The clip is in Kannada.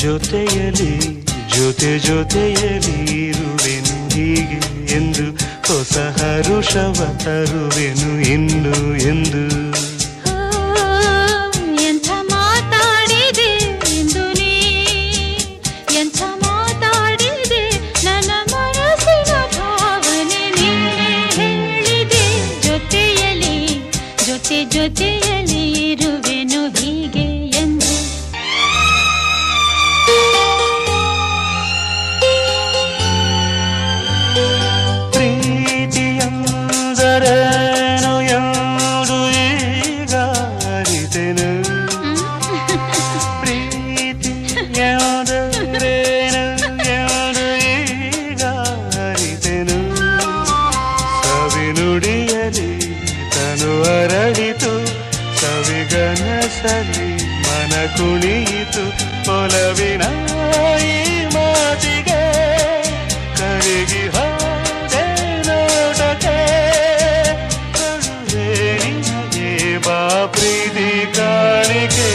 ಜೊತೆಯಲಿ ಜೊತೆಯಲಿ ಇರುವೆನು ಹೀಗೆ ಎಂದು ಹೊಸ ಹರುಷವ ತರುವೆನು ಇನ್ನು ಎಂದು ಎಂಥ ಮಾತಾಡಿದೆ ಎಂದು ನೀ ಎಂಥ ಮಾತಾಡಿದೆ ನನ್ನ ಮನಸ್ಸಿನ ಭಾವನೆ ನೀನೇ ಹೇಳಿದೆ ಜೊತೆಯಲಿ ಇರುವೆನು ಹೀಗೆ ಎಂದು ಪ್ರೀತಿಯಂದರೇನು ಎಂದು ಈಗ ಅರಿತೆನು ಪ್ರೀತಿಯಂದರೇನು ಎಂದು ಈಗ ಅರಿತೆನು ಸವಿನುಡಿಯಲಿ ತನು ಅರಳಿತು ಸವಿಗನಸಲಿ ಮನ ಕುಣಿಯಿತು ಒಲವಿನ ಈ ಮಾತಿಗೆ ಕರಗಿ ಹೋದೆ ನೋಟಕ್ಕೆ ಕರುವೆ ನಿನಗೆ ಬಾ ಪ್ರೀತಿ ಕಾಣಿಕೆ